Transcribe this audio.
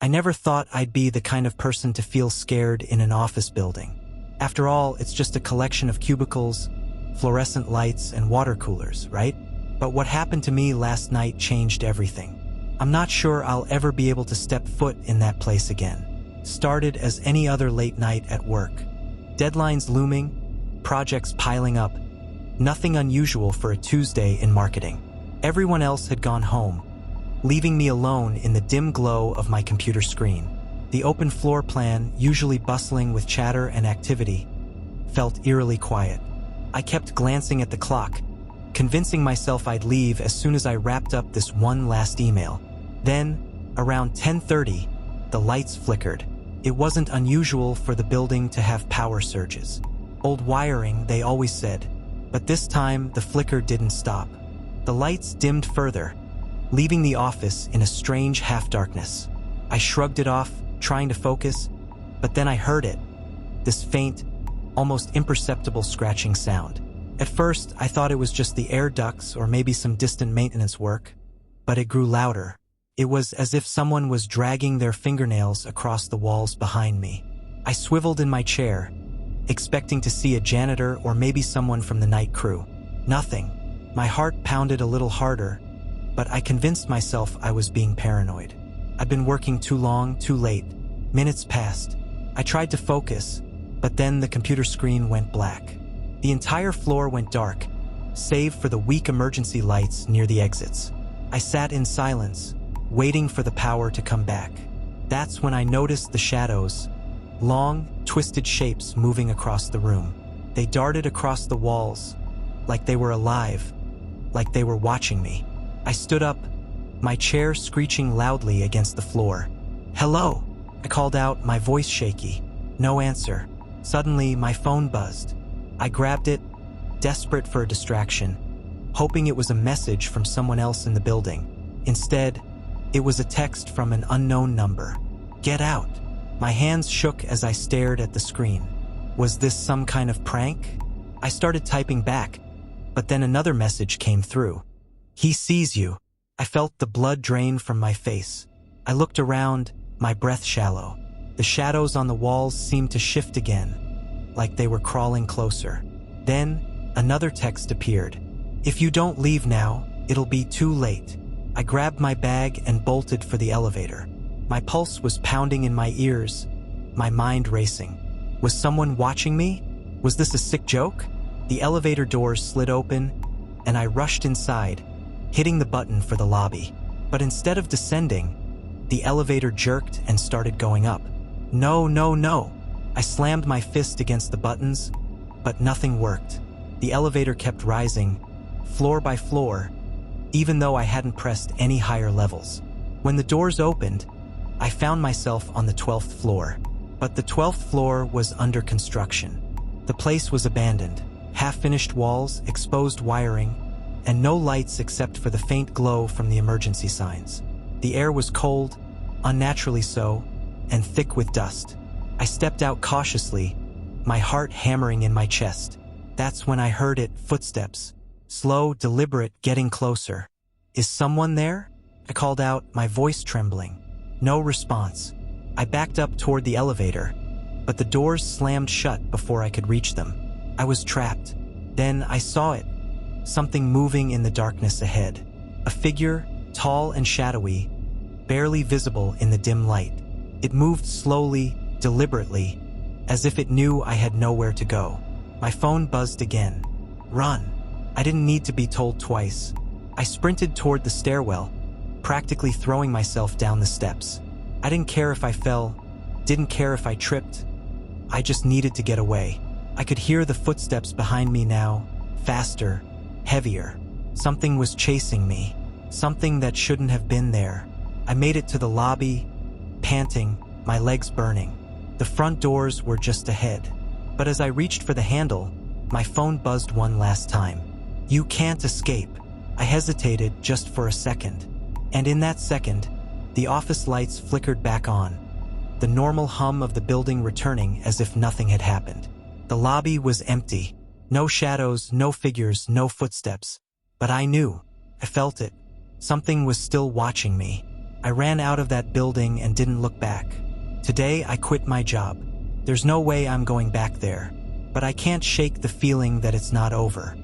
never thought I'd be the kind of person to feel scared in an office building. After all, it's just a collection of cubicles, fluorescent lights, and water coolers, right? But what happened to me last night changed everything. I'm not sure I'll ever be able to step foot in that place again. Started as any other late night at work. Deadlines looming, projects piling up. Nothing unusual for a Tuesday in marketing. Everyone else had gone home, leaving me alone in the dim glow of my computer screen. The open floor plan, usually bustling with chatter and activity, felt eerily quiet. I kept glancing at the clock, convincing myself I'd leave as soon as I wrapped up this one last email. Then, around 10:30, the lights flickered. It wasn't unusual for the building to have power surges. Old wiring, they always said. But this time, the flicker didn't stop. The lights dimmed further, leaving the office in a strange half-darkness. I shrugged it off, trying to focus, but then I heard it. This faint, almost imperceptible scratching sound. At first, I thought it was just the air ducts or maybe some distant maintenance work, but it grew louder. It was as if someone was dragging their fingernails across the walls behind me. I swiveled in my chair, expecting to see a janitor or maybe someone from the night crew. Nothing. My heart pounded a little harder, but I convinced myself I was being paranoid. I'd been working too long, too late. Minutes passed. I tried to focus, but then the computer screen went black. The entire floor went dark, save for the weak emergency lights near the exits. I sat in silence, waiting for the power to come back. That's when I noticed the shadows, long, twisted shapes moving across the room. They darted across the walls, like they were alive, like they were watching me. I stood up, my chair screeching loudly against the floor. "Hello," I called out, my voice shaky. No answer. Suddenly, my phone buzzed. I grabbed it, desperate for a distraction, hoping it was a message from someone else in the building. Instead, it was a text from an unknown number. "Get out." My hands shook as I stared at the screen. Was this some kind of prank? I started typing back, but then another message came through. "He sees you." I felt the blood drain from my face. I looked around, my breath shallow. The shadows on the walls seemed to shift again, like they were crawling closer. Then, another text appeared. "If you don't leave now, it'll be too late." I grabbed my bag and bolted for the elevator. My pulse was pounding in my ears, my mind racing. Was someone watching me? Was this a sick joke? The elevator doors slid open, and I rushed inside, hitting the button for the lobby. But instead of descending, the elevator jerked and started going up. No, no, no. I slammed my fist against the buttons, but nothing worked. The elevator kept rising, floor by floor, even though I hadn't pressed any higher levels. When the doors opened, I found myself on the 12th floor. But the 12th floor was under construction. The place was abandoned. Half-finished walls, exposed wiring, and no lights except for the faint glow from the emergency signs. The air was cold, unnaturally so, and thick with dust. I stepped out cautiously, my heart hammering in my chest. That's when I heard it, footsteps. Slow, deliberate, getting closer. "Is someone there?" I called out, my voice trembling. No response. I backed up toward the elevator, but the doors slammed shut before I could reach them. I was trapped. Then I saw it. Something moving in the darkness ahead. A figure, tall and shadowy, barely visible in the dim light. It moved slowly, deliberately, as if it knew I had nowhere to go. My phone buzzed again. Run. I didn't need to be told twice. I sprinted toward the stairwell, practically throwing myself down the steps. I didn't care if I fell, didn't care if I tripped. I just needed to get away. I could hear the footsteps behind me now, faster, heavier. Something was chasing me, something that shouldn't have been there. I made it to the lobby, panting, my legs burning. The front doors were just ahead. But as I reached for the handle, my phone buzzed one last time. "You can't escape." I hesitated just for a second. And in that second, the office lights flickered back on, the normal hum of the building returning as if nothing had happened. The lobby was empty. No shadows, no figures, no footsteps. But I knew. I felt it. Something was still watching me. I ran out of that building and didn't look back. Today, I quit my job. There's no way I'm going back there, but I can't shake the feeling that it's not over.